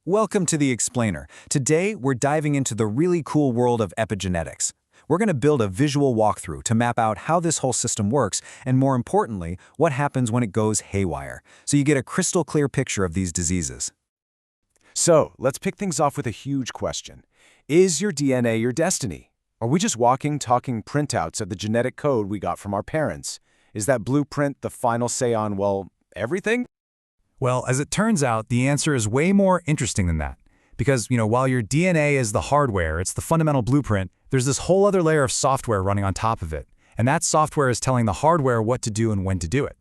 Welcome to The Explainer. Today, we're diving into the really cool world of epigenetics. We're going to build a visual walkthrough to map out how this whole system works and, more importantly, what happens when it goes haywire, so you get a crystal clear picture of these diseases. So, let's kick things off with a huge question. Is your DNA your destiny? Are we just walking, talking printouts of the genetic code we got from our parents? Is that blueprint the final say on, well, everything? Well, as it turns out, the answer is way more interesting than that. Because, while your DNA is the hardware, it's the fundamental blueprint, there's this whole other layer of software running on top of it. And that software is telling the hardware what to do and when to do it.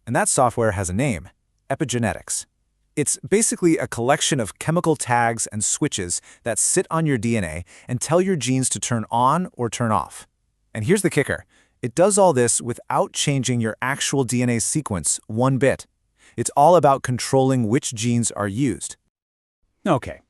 And that software has a name: epigenetics. It's basically a collection of chemical tags and switches that sit on your DNA and tell your genes to turn on or turn off. And here's the kicker. It does all this without changing your actual DNA sequence one bit. It's all about controlling which genes are used. Okay,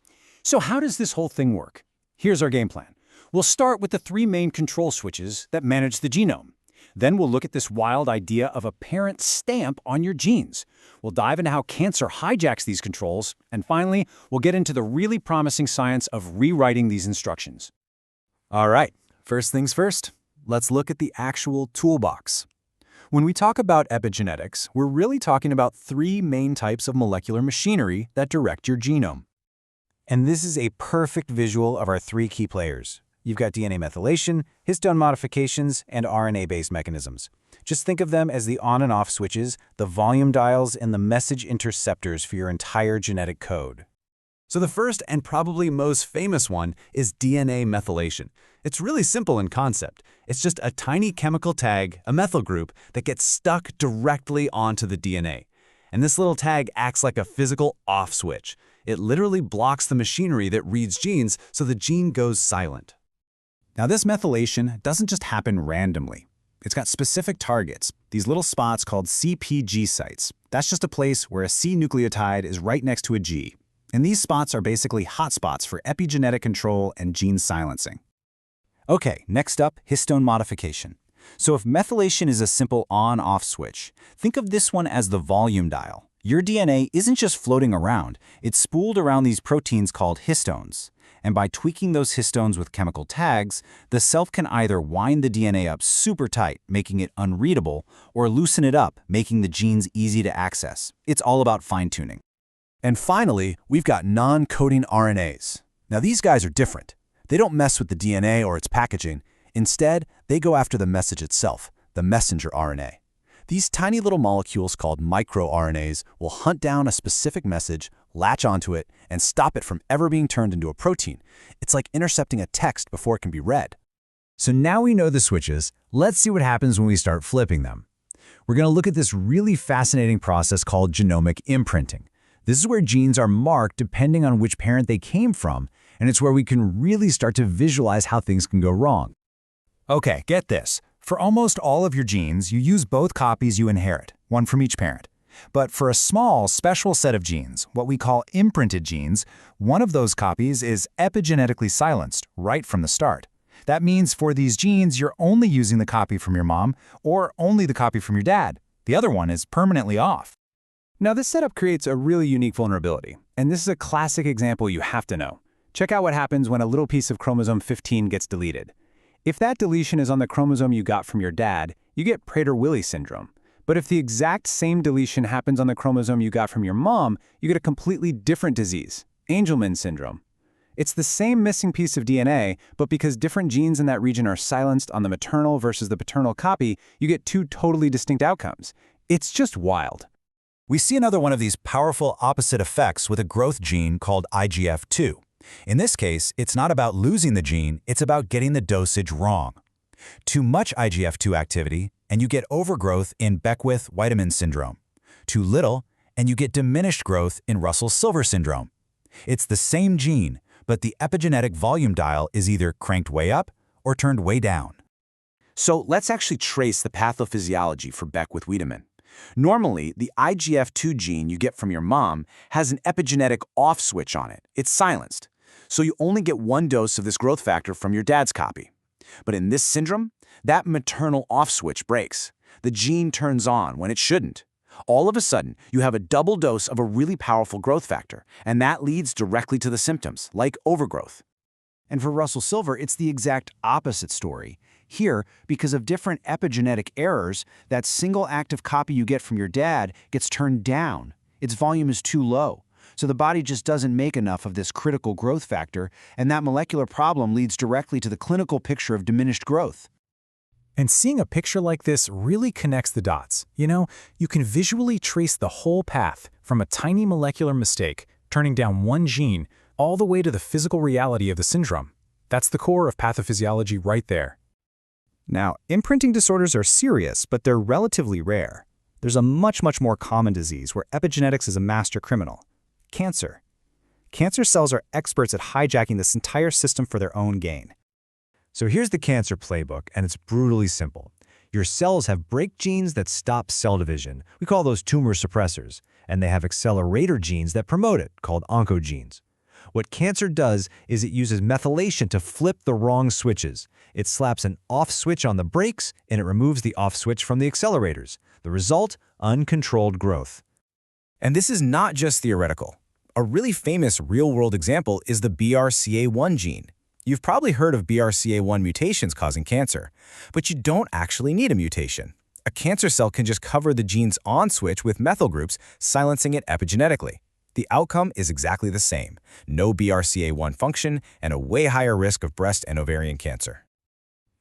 so how does this whole thing work? Here's our game plan. We'll start with the three main control switches that manage the genome. Then we'll look at this wild idea of a parent stamp on your genes. We'll dive into how cancer hijacks these controls, and finally, we'll get into the really promising science of rewriting these instructions. All right, first things first. Let's look at the actual toolbox. When we talk about epigenetics, we're really talking about three main types of molecular machinery that direct your genome. And this is a perfect visual of our three key players. You've got DNA methylation, histone modifications, and RNA-based mechanisms. Just think of them as the on and off switches, the volume dials, and the message interceptors for your entire genetic code. So the first and probably most famous one is DNA methylation. It's really simple in concept. It's just a tiny chemical tag, a methyl group, that gets stuck directly onto the DNA. And this little tag acts like a physical off switch. It literally blocks the machinery that reads genes so the gene goes silent. Now, this methylation doesn't just happen randomly. It's got specific targets, these little spots called CpG sites. That's just a place where a C nucleotide is right next to a G. And these spots are basically hotspots for epigenetic control and gene silencing. Okay, next up, histone modification. So if methylation is a simple on-off switch, think of this one as the volume dial. Your DNA isn't just floating around, it's spooled around these proteins called histones. And by tweaking those histones with chemical tags, the self can either wind the DNA up super tight, making it unreadable, or loosen it up, making the genes easy to access. It's all about fine-tuning. And finally, we've got non-coding RNAs. Now these guys are different. They don't mess with the DNA or its packaging. Instead, they go after the message itself, the messenger RNA. These tiny little molecules called microRNAs will hunt down a specific message, latch onto it, and stop it from ever being turned into a protein. It's like intercepting a text before it can be read. So now we know the switches, let's see what happens when we start flipping them. We're going to look at this really fascinating process called genomic imprinting. This is where genes are marked depending on which parent they came from, and it's where we can really start to visualize how things can go wrong. Okay, get this. For almost all of your genes, you use both copies you inherit, one from each parent. But for a small, special set of genes, what we call imprinted genes, one of those copies is epigenetically silenced right from the start. That means for these genes, you're only using the copy from your mom or only the copy from your dad. The other one is permanently off. Now, this setup creates a really unique vulnerability, and this is a classic example you have to know. Check out what happens when a little piece of chromosome 15 gets deleted. If that deletion is on the chromosome you got from your dad, you get Prader-Willi syndrome. But if the exact same deletion happens on the chromosome you got from your mom, you get a completely different disease, Angelman syndrome. It's the same missing piece of DNA, but because different genes in that region are silenced on the maternal versus the paternal copy, you get two totally distinct outcomes. It's just wild. We see another one of these powerful opposite effects with a growth gene called IGF-2. In this case, it's not about losing the gene, it's about getting the dosage wrong. Too much IGF-2 activity, and you get overgrowth in Beckwith-Whiteman syndrome. Too little, and you get diminished growth in Russell-Silver syndrome. It's the same gene, but the epigenetic volume dial is either cranked way up or turned way down. So let's actually trace the pathophysiology for Beckwith-Whiteman. Normally, the IGF-2 gene you get from your mom has an epigenetic off switch on it. It's silenced. So you only get one dose of this growth factor from your dad's copy. But in this syndrome, that maternal off switch breaks. The gene turns on when it shouldn't. All of a sudden, you have a double dose of a really powerful growth factor, and that leads directly to the symptoms, like overgrowth. And for Russell Silver, it's the exact opposite story. Here, because of different epigenetic errors, that single active copy you get from your dad gets turned down. Its volume is too low. So the body just doesn't make enough of this critical growth factor, and that molecular problem leads directly to the clinical picture of diminished growth. And seeing a picture like this really connects the dots. You can visually trace the whole path from a tiny molecular mistake, turning down one gene, all the way to the physical reality of the syndrome. That's the core of pathophysiology right there. Now, imprinting disorders are serious, but they're relatively rare. There's a much more common disease where epigenetics is a master criminal: cancer. Cancer cells are experts at hijacking this entire system for their own gain. So here's the cancer playbook, and it's brutally simple. Your cells have break genes that stop cell division. We call those tumor suppressors. And they have accelerator genes that promote it, called oncogenes. What cancer does is it uses methylation to flip the wrong switches. It slaps an off switch on the brakes, and it removes the off switch from the accelerators. The result? Uncontrolled growth. And this is not just theoretical. A really famous real-world example is the BRCA1 gene. You've probably heard of BRCA1 mutations causing cancer, but you don't actually need a mutation. A cancer cell can just cover the gene's on switch with methyl groups, silencing it epigenetically. The outcome is exactly the same: no BRCA1 function and a way higher risk of breast and ovarian cancer.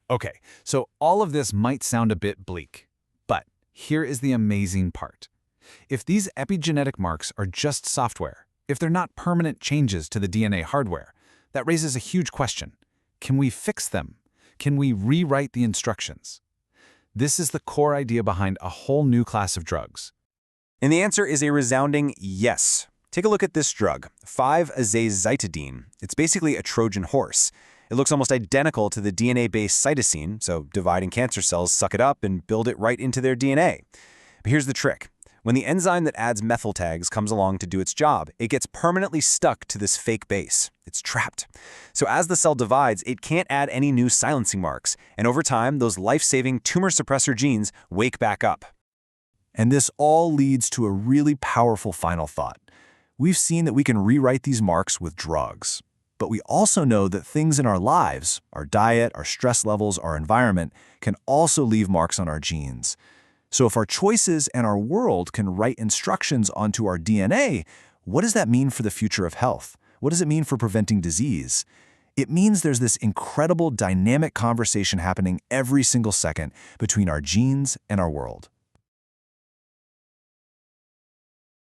Okay, so all of this might sound a bit bleak, but here is the amazing part. If these epigenetic marks are just software, if they're not permanent changes to the DNA hardware, that raises a huge question. Can we fix them? Can we rewrite the instructions? This is the core idea behind a whole new class of drugs. And the answer is a resounding yes. Take a look at this drug, 5-azazitidine. It's basically a Trojan horse. It looks almost identical to the DNA-based cytosine, so dividing cancer cells suck it up and build it right into their DNA. But here's the trick. When the enzyme that adds methyl tags comes along to do its job, it gets permanently stuck to this fake base. It's trapped. So as the cell divides, it can't add any new silencing marks, and over time, those life-saving tumor suppressor genes wake back up. And this all leads to a really powerful final thought. We've seen that we can rewrite these marks with drugs. But we also know that things in our lives, our diet, our stress levels, our environment, can also leave marks on our genes. So if our choices and our world can write instructions onto our DNA, what does that mean for the future of health? What does it mean for preventing disease? It means there's this incredible dynamic conversation happening every single second between our genes and our world.